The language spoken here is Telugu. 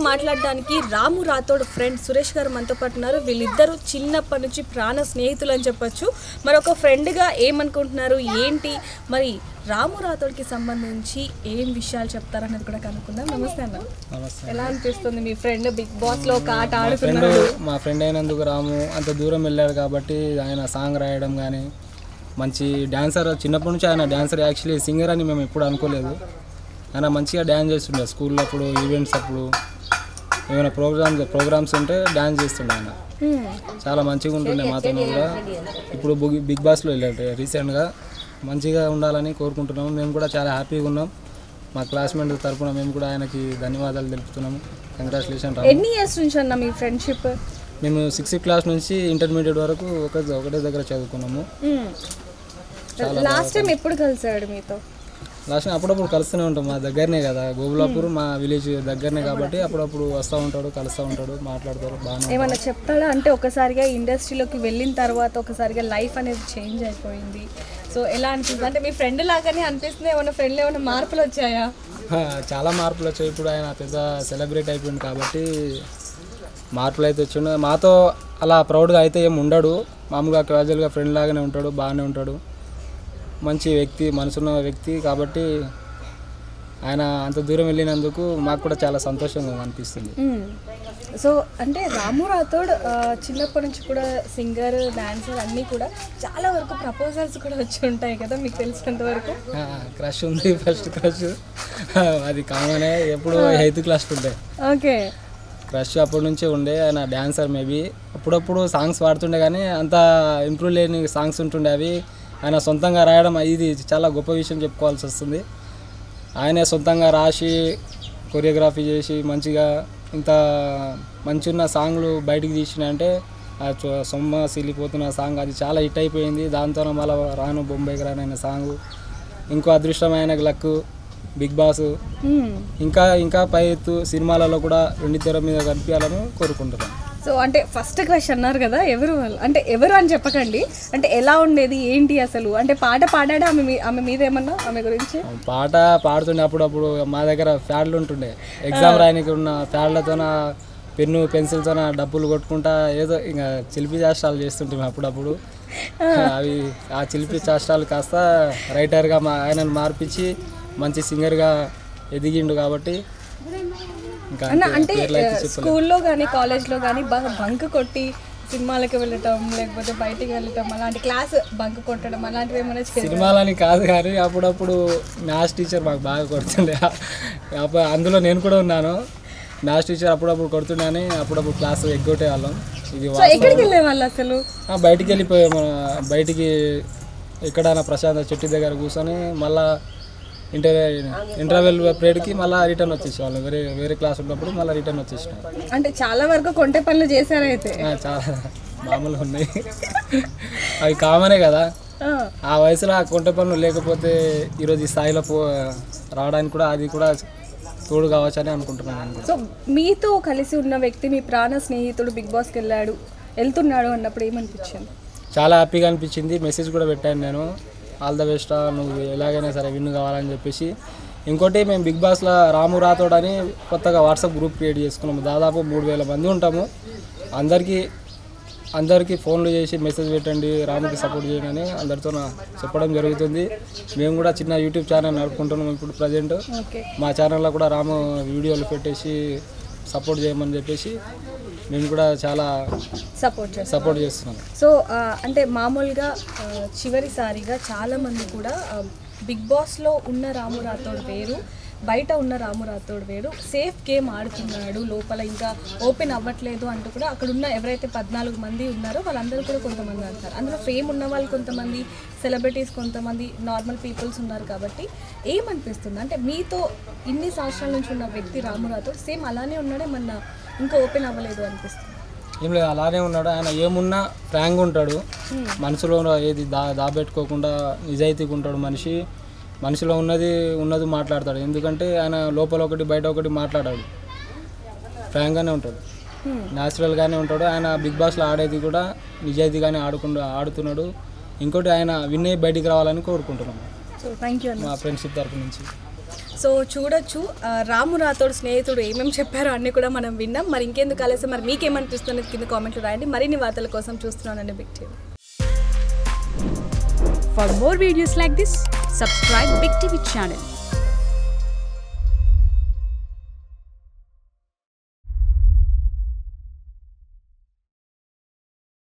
మాట్లాడడానికి రాము రాథోడ్ ఫ్రెండ్ సురేష్ గారు మనతో పాటు ఉన్నారు. వీళ్ళిద్దరూ చిన్నప్పటి నుంచి ప్రాణ స్నేహితులు అని చెప్పొచ్చు. మరి ఒక ఫ్రెండ్గా ఏమనుకుంటున్నారు, ఏంటి, మరి రాము రాథోడ్కి సంబంధించి ఏం విషయాలు చెప్తారనేది కూడా కనుక్కుందాం. నమస్తే అన్న. ఎలా అనిపిస్తుంది మీ ఫ్రెండ్ బిగ్ బాస్లో ఒక ఆట ఆడుతున్నాడు? మా ఫ్రెండ్ అయినందుకు రాము అంత దూరం వెళ్ళాడు కాబట్టి ఆయన సాంగ్ రాయడం కానీ మంచి డ్యాన్సర్. చిన్నప్పటి నుంచి ఆయన డ్యాన్సర్, యాక్చువల్లీ సింగర్ అని మేము ఎప్పుడు అనుకోలేదు. ఆయన మంచిగా డ్యాన్స్ చేస్తుండే స్కూల్లో అప్పుడు, ఈవెంట్స్ అప్పుడు, ఏమైనా ప్రోగ్రామ్స్ ఉంటే డ్యాన్స్ చేస్తుండే ఆయన. చాలా మంచిగా ఉంటుండే మాతో కూడా. ఇప్పుడు బిగ్ బాస్లో వెళ్ళాడు రీసెంట్గా. మంచిగా ఉండాలని కోరుకుంటున్నాము. మేము కూడా చాలా హ్యాపీగా ఉన్నాం. మా క్లాస్మేట్ తరఫున మేము కూడా ఆయనకి ధన్యవాదాలు తెలుపుతున్నాము. కంగ్రాచులేషన్. ఎన్ని ఇయర్స్ నుంచి అన్న మీ ఫ్రెండ్షిప్? మేము 6th క్లాస్ నుంచి ఇంటర్మీడియట్ వరకు ఒకటే దగ్గర చదువుకున్నాము. లాస్ట్ టైం ఎప్పుడు కలిసాడు మీతో? లాస్ట్ అప్పుడప్పుడు కలుస్తూనే ఉంటాం. మా దగ్గరనే కదా, గోబులాపూర్ మా విలేజ్ దగ్గరనే కాబట్టి అప్పుడప్పుడు వస్తూ ఉంటాడు, కలుస్తూ ఉంటాడు, మాట్లాడతారు. బాగా ఏమన్నా చెప్తాడా అంటే ఒకసారిగా ఇండస్ట్రీలోకి వెళ్ళిన తర్వాత ఒకసారిగా లైఫ్ అనేది చేంజ్ అయిపోయింది, సో ఎలా అనిపిస్తుంది? అంటే మీ ఫ్రెండ్ లాగానే అనిపిస్తుంది, ఏమన్నా ఫ్రెండ్లో ఏమైనా మార్పులు వచ్చాయా? చాలా మార్పులు వచ్చాయి. ఇప్పుడు ఆయన పెద్ద సెలబ్రేట్ అయిపోయింది కాబట్టి మార్పులు అయితే వచ్చిండు. మాతో అలా ప్రౌడ్గా అయితే ఏమి ఉండడు. మామూలుగా క్యాజువల్గా ఫ్రెండ్ లాగానే ఉంటాడు, బాగానే ఉంటాడు. మంచి వ్యక్తి, మనసున్న వ్యక్తి కాబట్టి ఆయన అంత దూరం వెళ్ళినందుకు మాకు కూడా చాలా సంతోషంగా అనిపిస్తుంది. సో అంటే రాము రాథోడ్ చిన్నప్పటి నుంచి కూడా సింగర్, డాన్సర్ అన్నీ కూడా చాలా వరకు ప్రపోజల్స్ కూడా వచ్చి ఉంటాయి కదా మీకు తెలిసినంత వరకు? క్రష్ ఉంది, ఫస్ట్ క్రష్ అది కామనే, ఎప్పుడు 8th క్లాస్ ఉండే. ఓకే, క్రష్ అప్పటి నుంచే ఉండే. ఆయన డాన్సర్, మేబీ అప్పుడప్పుడు సాంగ్స్ పాడుతుండే కానీ అంత ఇంప్రూవ్ లేని సాంగ్స్ ఉంటుండే. అవి ఆయన సొంతంగా రాయడం ఇది చాలా గొప్ప విషయం చెప్పుకోవాల్సి వస్తుంది. ఆయనే సొంతంగా రాసి కొరియోగ్రఫీ చేసి మంచిగా ఇంత మంచిగా సాంగ్లు బయటికి తీసినంటే సొమ్మ సిలిపోతున్న సాంగ్ అది చాలా హిట్ అయిపోయింది. దాంతో మళ్ళీ రాను బొంబాయికి రానైన సాంగ్, ఇంకో అదృష్టమైన లక్, బిగ్ బాస్, ఇంకా పై ఎత్తు సినిమాలలో కూడా వెండితెర మీద కనిపించాలని కోరుకుంటున్నాను. సో అంటే ఫస్ట్ క్రష్ అన్నారు కదా, ఎవరు అంటే ఎవరు అని చెప్పకండి, అంటే ఎలా ఉండేది ఏంటి అసలు? అంటే పాట పాడాడా ఆమె మీద ఏమన్నా, ఆమె గురించి? పాట పాడుతుండే. అప్పుడప్పుడు మా దగ్గర ఫ్యాడ్లు ఉంటుండే, ఎగ్జామ్ రాయడానికి ఉన్న ఫ్యాడ్లతోన పెన్ను పెన్సిల్తోన డబ్బులు కొట్టుకుంటా ఏదో ఇంకా చిలిపి చేష్టాలు చేస్తుంటే అప్పుడప్పుడు. అవి ఆ చిలిపి చేష్టాలు కాస్త రైటర్గా ఆయనను మార్పించి మంచి సింగర్గా ఎదిగిండు కాబట్టి. అంటే స్కూల్లో కానీ కాలేజ్లో కానీ బాగా బంక్ కొట్టి సినిమాలకు వెళ్ళటం, లేకపోతే బయటికి వెళ్ళటం, అలాంటి క్లాస్ బంక్ కొట్టడం అలాంటివి ఏమైనా? సినిమాలని కాదు కానీ అప్పుడప్పుడు మ్యాథ్స్ టీచర్ మాకు బాగా కొడుతుండే. అందులో నేను కూడా ఉన్నాను. మ్యాథ్స్ టీచర్ అప్పుడప్పుడు కొడుతుండే, అప్పుడప్పుడు క్లాస్ ఎగ్గొట్టే వాళ్ళం. ఇది ఎక్కడికి వెళ్ళే వాళ్ళు అసలు? బయటికి వెళ్ళిపోయాము. బయటికి ఎక్కడైనా ప్రశాంత చెట్టు దగ్గర కూర్చొని మళ్ళీ ఇంటర్వెల్ పీరియడ్కి మళ్ళీ రిటర్న్ వచ్చేసేవాళ్ళం. వేరే క్లాస్ ఉన్నప్పుడు మళ్ళీ రిటర్న్ వచ్చేసినాం. అంటే చాలా వరకు కొంటె పనులు చేశారైతే? చాలా మామూలుగా ఉన్నాయి. అవి కామనే కదా, ఆ వయసులో ఆ కొంటె పనులు లేకపోతే ఈరోజు ఈ స్థాయిలో రావడానికి కూడా అది కూడా తోడు కావచ్చు అని అనుకుంటున్నాను. సో మీతో కలిసి ఉన్న వ్యక్తి, మీ ప్రాణ స్నేహితుడు బిగ్ బాస్కి వెళ్తున్నాడు అన్నప్పుడు ఏమనిపించింది? చాలా హ్యాపీగా అనిపించింది. మెసేజ్ కూడా పెట్టాను నేను, ఆల్ ద బెస్ట్, నువ్వు ఎలాగైనా సరే విన్ కావాలని చెప్పేసి. ఇంకోటి, మేము బిగ్ బాస్లో రాము రాథోడ్ అని కొత్తగా వాట్సాప్ గ్రూప్ క్రియేట్ చేసుకున్నాము. దాదాపు 3000 మంది ఉంటాము. అందరికీ ఫోన్లు చేసి మెసేజ్ పెట్టండి, రాముకి సపోర్ట్ చేయండి అని అందరితో చెప్పడం జరుగుతుంది. మేము కూడా చిన్న యూట్యూబ్ ఛానల్ నడుపుకుంటున్నాము ఇప్పుడు ప్రజెంట్. మా ఛానల్లో కూడా రాము వీడియోలు పెట్టేసి సపోర్ట్ చేయమని చెప్పేసి మేము కూడా చాలా సపోర్ట్ చేస్తున్నాం. సో అంటే మామూలుగా చివరిసారిగా చాలామంది కూడా బిగ్ బాస్లో ఉన్న రాము రాథోడ్ వేరు, బయట ఉన్న రాము రాథోడ్ వేరు, సేఫ్ గేమ్ ఆడుతున్నాడు, లోపల ఇంకా ఓపెన్ అవ్వట్లేదు అంటూ కూడా అక్కడ ఉన్న ఎవరైతే 14 మంది ఉన్నారో వాళ్ళందరూ కూడా కొంతమంది అంటారు. అందులో ఫేమ్ ఉన్న వాళ్ళు కొంతమంది, సెలబ్రిటీస్ కొంతమంది, నార్మల్ పీపుల్స్ ఉన్నారు. కాబట్టి ఏమనిపిస్తుంది అంటే మీతో ఇన్ని సంవత్సరాల నుంచి ఉన్న వ్యక్తి రాము రాథోడ్ సేమ్ అలానే ఉన్నాడే, మన ఇంకా ఓపెన్ అవ్వలేదు అనిపిస్తుంది? ఏం లేదు, అలానే ఉన్నాడు. ఆయన ఏమున్నా ఫ్రాంక్గా ఉంటాడు. మనసులో ఏది దాబెట్టుకోకుండా నిజాయితీగా ఉంటాడు మనిషి. మనిషిలో ఉన్నది మాట్లాడతాడు. ఎందుకంటే ఆయన లోపల ఒకటి బయట ఒకటి మాట్లాడాడు. ఫ్రాంక్గానే ఉంటాడు, న్యాచురల్గానే ఉంటాడు. ఆయన బిగ్ బాస్లో ఆడేది కూడా నిజాయితీగానే ఆడుతున్నాడు. ఇంకోటి, ఆయన విన్ అయ్యి బయటికి రావాలని కోరుకుంటున్నాం మా ఫ్రెండ్షిప్ తరఫు నుంచి. సో చూడొచ్చు రాము రాథోడ్ స్నేహితుడు ఏమేమి చెప్పారో అన్నీ కూడా మనం విన్నాం. మరి ఇంకెందుకు కలిసి మరి మీకేమనిపిస్తున్నది కింద కామెంట్లు రాయండి. మరిన్ని వార్తల కోసం చూస్తున్నానండి Big TV. For more videos like this, subscribe Big TV channel.